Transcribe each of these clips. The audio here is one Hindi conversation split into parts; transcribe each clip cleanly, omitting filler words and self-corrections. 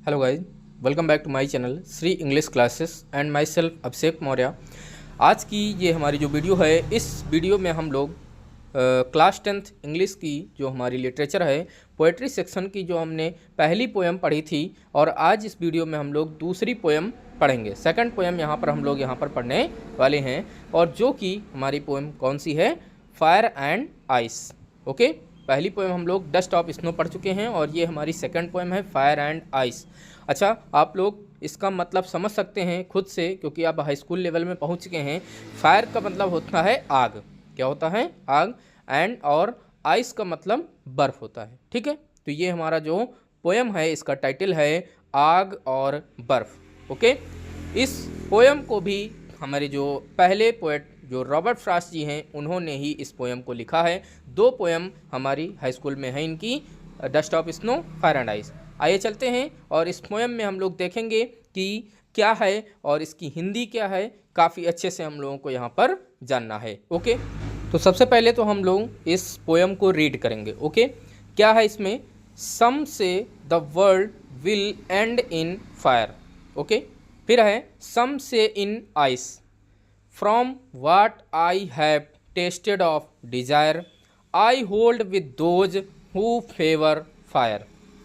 Hello guys, welcome back to my channel Shri English classes and myself Abhishek Maurya. आज की ये हमारी जो वीडियो है, इस वीडियो में हम लोग क्लास 10th इंग्लिश की जो हमारी लिटरेचर है, पोएट्री सेक्शन की जो हमने पहली पोएम पढ़ी थी, और आज इस वीडियो में हम लोग दूसरी पोएम पढ़ेंगे। सेकंड पोएम हम लोग यहाँ पर पढ़ने वाले हैं, और जो कि हमारी पोएम कौन सी है? Fire and ice. ओके, पहली पोएम हम लोग डस्ट ऑफ स्नो पढ़ चुके हैं, और ये हमारी सेकंड पोएम है फायर एंड आइस। अच्छा, आप लोग इसका मतलब समझ सकते हैं खुद से, क्योंकि आप हाई स्कूल लेवल में पहुंच चुके हैं। फायर का मतलब होता है आग। क्या होता है? आग। एंड और आइस का मतलब बर्फ़ होता है। ठीक है, तो ये हमारा जो पोएम है, इसका टाइटल है आग और बर्फ़। ओके, इस पोएम को भी हमारे जो पहले पोएट जो रॉबर्ट फ्रॉस्ट जी हैं, उन्होंने ही इस पोएम को लिखा है। दो पोएम हमारी हाई स्कूल में है इनकी, dust of snow, fire and ice. आइए चलते हैं, और इस पोएम में हम लोग देखेंगे कि क्या है और इसकी हिंदी क्या है। काफ़ी अच्छे से हम लोगों को यहाँ पर जानना है। ओके, तो सबसे पहले तो हम लोग इस पोएम को रीड करेंगे। ओके, क्या है इसमें? सम say the world will end in fire. Okay, फिर है सम से इन ice. From what I have tasted of desire, I hold with those who favor fire।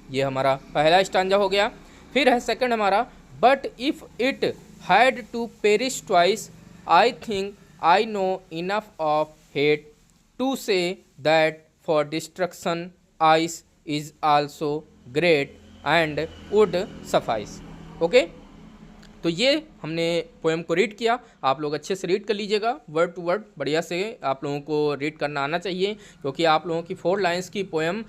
ये हमारा पहला स्टांजा हो गया। फिर है सेकंड हमारा, But if it had to perish twice, I think I know enough of hate to say that for destruction ice is also great and would suffice। Okay, तो ये हमने पोएम को रीड किया। आप लोग अच्छे से रीड कर लीजिएगा, वर्ड टू वर्ड बढ़िया से आप लोगों को रीड करना आना चाहिए, क्योंकि आप लोगों की 4 लाइंस की पोएम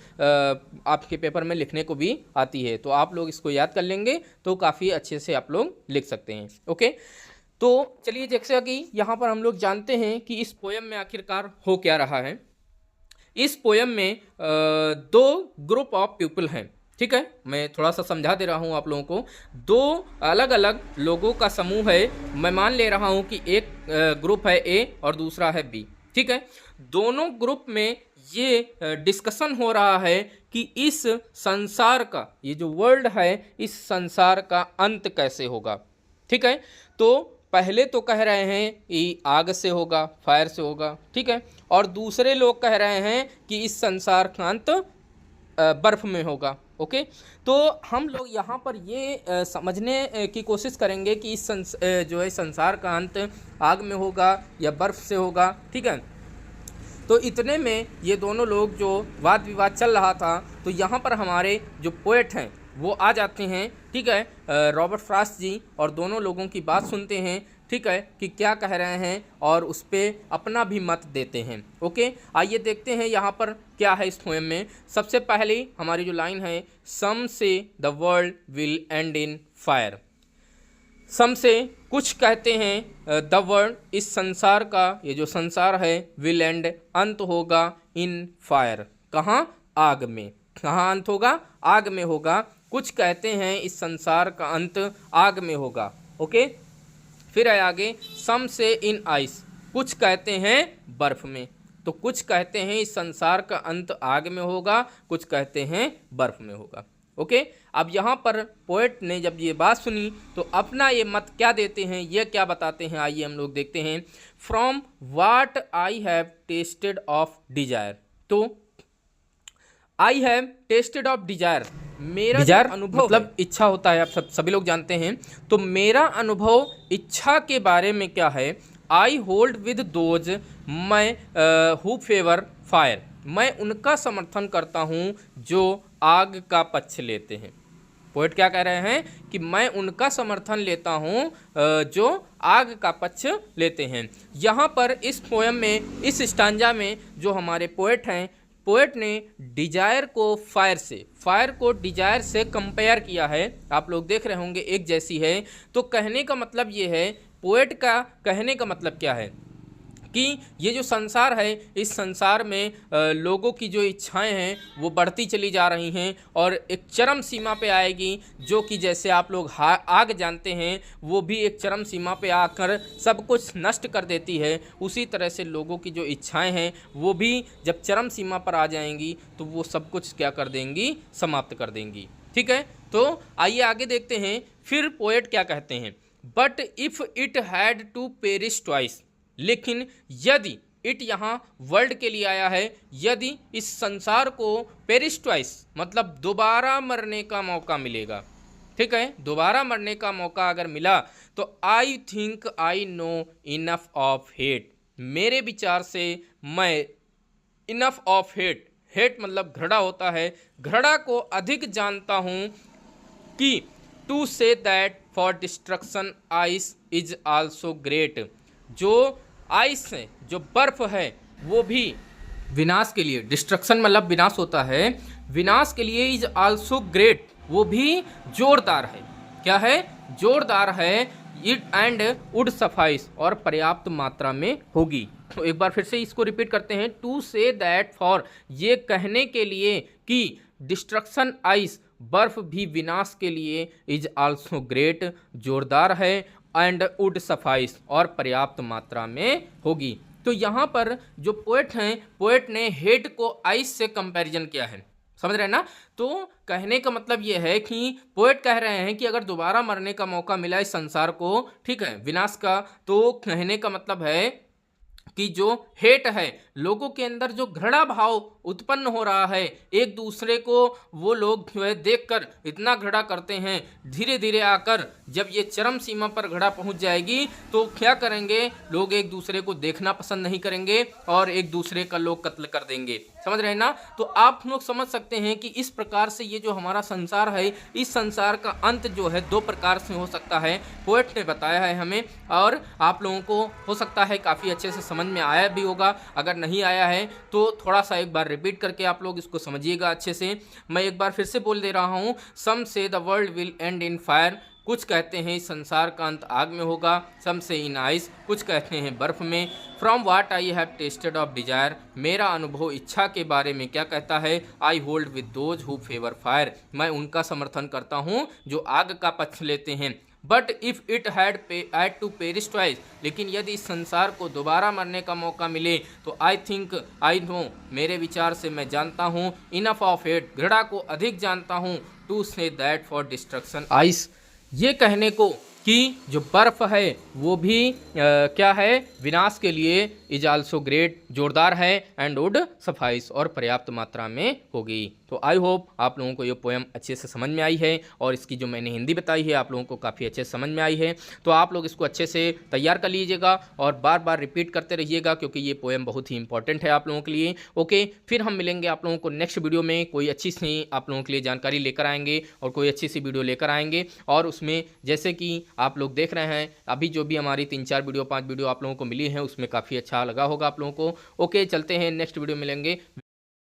आपके पेपर में लिखने को भी आती है। तो आप लोग इसको याद कर लेंगे तो काफ़ी अच्छे से आप लोग लिख सकते हैं। ओके, तो चलिए, जैसे कि यहाँ पर हम लोग जानते हैं कि इस पोएम में आखिरकार हो क्या रहा है। इस पोएम में 2 ग्रुप ऑफ पीपल हैं। ठीक है, मैं थोड़ा सा समझा दे रहा हूँ आप लोगों को। 2 अलग अलग लोगों का समूह है। मैं मान ले रहा हूँ कि एक ग्रुप है ए और दूसरा है बी। ठीक है, दोनों ग्रुप में ये डिस्कशन हो रहा है कि इस संसार का, ये जो वर्ल्ड है, इस संसार का अंत कैसे होगा। ठीक है, तो पहले तो कह रहे हैं कि आग से होगा, फायर से होगा। ठीक है, और दूसरे लोग कह रहे हैं कि इस संसार का अंत बर्फ में होगा। ओके, तो हम लोग यहाँ पर ये समझने की कोशिश करेंगे कि इस जो है संसार का अंत आग में होगा या बर्फ से होगा। ठीक है, तो इतने में ये दोनों लोग जो वाद विवाद चल रहा था, तो यहाँ पर हमारे जो पोएट हैं वो आ जाते हैं। ठीक है, रॉबर्ट फ्रॉस्ट जी, और दोनों लोगों की बात सुनते हैं। ठीक है, कि क्या कह रहे हैं, और उस पर अपना भी मत देते हैं। ओके, आइए देखते हैं यहाँ पर क्या है इस पोएम में। सबसे पहले हमारी जो लाइन है, some say the world will end in fire. Some say कुछ कहते हैं, द वर्ल्ड, इस संसार का, ये जो संसार है, विल एंड, अंत होगा, इन फायर, कहाँ? आग में। कहाँ अंत होगा? आग में होगा। कुछ कहते हैं इस संसार का अंत आग में होगा। ओके, फिर है आगे, सम से इन आइस, कुछ कहते हैं बर्फ में। तो कुछ कहते हैं इस संसार का अंत आग में होगा, कुछ कहते हैं बर्फ में होगा। ओके, अब यहाँ पर पोएट ने जब ये बात सुनी तो अपना ये मत क्या देते हैं, ये क्या बताते हैं, आइए हम लोग देखते हैं। From what I have tasted of desire. तो I have tasted of desire, मेरा डिजायर अनुभव मतलब इच्छा होता है, आप सभी लोग जानते हैं। तो मेरा अनुभव इच्छा के बारे में क्या है? आई होल्ड विद दोज मैं हु फेवर फायर, मैं उनका समर्थन करता हूँ जो आग का पक्ष लेते हैं। पोएट क्या कह रहे हैं कि मैं उनका समर्थन लेता हूँ जो आग का पक्ष लेते हैं। यहाँ पर इस पोएम में, इस स्टांजा में जो हमारे पोएट हैं, पोएट ने डिजायर को फायर से, फायर को डिजायर से कंपेयर किया है। आप लोग देख रहे होंगे एक जैसी है। तो कहने का मतलब ये है, पोएट का कहने का मतलब क्या है कि ये जो संसार है, इस संसार में लोगों की जो इच्छाएं हैं वो बढ़ती चली जा रही हैं, और एक चरम सीमा पे आएगी, जो कि जैसे आप लोग आग जानते हैं, वो भी एक चरम सीमा पे आकर सब कुछ नष्ट कर देती है। उसी तरह से लोगों की जो इच्छाएं हैं वो भी जब चरम सीमा पर आ जाएंगी तो वो सब कुछ क्या कर देंगी? समाप्त कर देंगी। ठीक है, तो आइए आगे देखते हैं फिर पोएट क्या कहते हैं। But if it had to perish twice, लेकिन यदि, इट यहाँ वर्ल्ड के लिए आया है, यदि इस संसार को पेरिश ट्वाइस मतलब दोबारा मरने का मौका मिलेगा, ठीक है, दोबारा मरने का मौका अगर मिला तो I think I know enough of hate, मेरे विचार से मैं इनफ ऑफ हेट, हेट मतलब घृणा होता है, घृणा को अधिक जानता हूँ कि to say that for destruction ice is also great, जो आइस है, जो बर्फ है, वो भी विनाश के लिए, डिस्ट्रक्शन मतलब विनाश होता है, विनाश के लिए इज आल्सो ग्रेट, वो भी जोरदार है। क्या है? जोरदार है। इट एंड वुड सफाइस, और पर्याप्त मात्रा में होगी। तो एक बार फिर से इसको रिपीट करते हैं। टू से दैट फॉर, ये कहने के लिए कि डिस्ट्रक्शन आइस, बर्फ भी विनाश के लिए, इज आल्सो ग्रेट, जोरदार है, एंड वुड सफाइस, और पर्याप्त मात्रा में होगी। तो यहाँ पर जो पोएट हैं, पोएट ने हेट को आइस से कंपैरिजन किया है, समझ रहे हैं ना। तो कहने का मतलब ये है कि पोएट कह रहे हैं कि अगर दोबारा मरने का मौका मिला इस संसार को, ठीक है, विनाश का, तो कहने का मतलब है कि जो हेट है, लोगों के अंदर जो घृणा भाव उत्पन्न हो रहा है, एक दूसरे को वो लोग जो है देखकर इतना घृणा करते हैं, धीरे धीरे आकर जब ये चरम सीमा पर घृणा पहुंच जाएगी तो क्या करेंगे लोग, एक दूसरे को देखना पसंद नहीं करेंगे और एक दूसरे का लोग कत्ल कर देंगे, समझ रहे हैं ना। तो आप लोग समझ सकते हैं कि इस प्रकार से ये जो हमारा संसार है, इस संसार का अंत जो है दो प्रकार से हो सकता है, पोएट ने बताया है हमें, और आप लोगों को हो सकता है काफ़ी अच्छे से समझ में आया भी होगा। अगर नहीं आया है तो थोड़ा सा एक बार रिपीट करके आप लोग इसको समझिएगा अच्छे से। मैं एक बार फिर से बोल दे रहा हूँ। सम say the world will end in fire, कुछ कहते हैं संसार का अंत आग में होगा। सम से इन आइस, कुछ कहते हैं बर्फ में। From what I have tasted of desire, मेरा अनुभव इच्छा के बारे में क्या कहता है। I hold with those who favour fire, मैं उनका समर्थन करता हूँ जो आग का पक्ष लेते हैं। But if it had to perish twice, लेकिन यदि इस संसार को दोबारा मरने का मौका मिले तो आई थिंक आई नो, मेरे विचार से मैं जानता हूँ, इनफ ऑफ हेट, घृणा को अधिक जानता हूँ, to say that for destruction ice, ये कहने को कि जो बर्फ है वो भी क्या है, विनाश के लिए, इज आल्सो ग्रेट, जोरदार है, एंड वुड सफाइस, और पर्याप्त मात्रा में होगी। तो आई होप आप लोगों को ये पोएम अच्छे से समझ में आई है, और इसकी जो मैंने हिंदी बताई है आप लोगों को काफ़ी अच्छे से समझ में आई है। तो आप लोग इसको अच्छे से तैयार कर लीजिएगा और बार बार रिपीट करते रहिएगा, क्योंकि ये पोएम बहुत ही इंपॉर्टेंट है आप लोगों के लिए। ओके, फिर हम मिलेंगे आप लोगों को नेक्स्ट वीडियो में, कोई अच्छी सी आप लोगों के लिए जानकारी लेकर आएंगे और कोई अच्छी सी वीडियो लेकर आएंगे। और उसमें जैसे कि आप लोग देख रहे हैं अभी जो भी हमारी 3-4 वीडियो 5 वीडियो आप लोगों को मिली हैं, उसमें काफ़ी अच्छा लगा होगा आप लोगों को। ओके, चलते हैं, नेक्स्ट वीडियो मिलेंगे।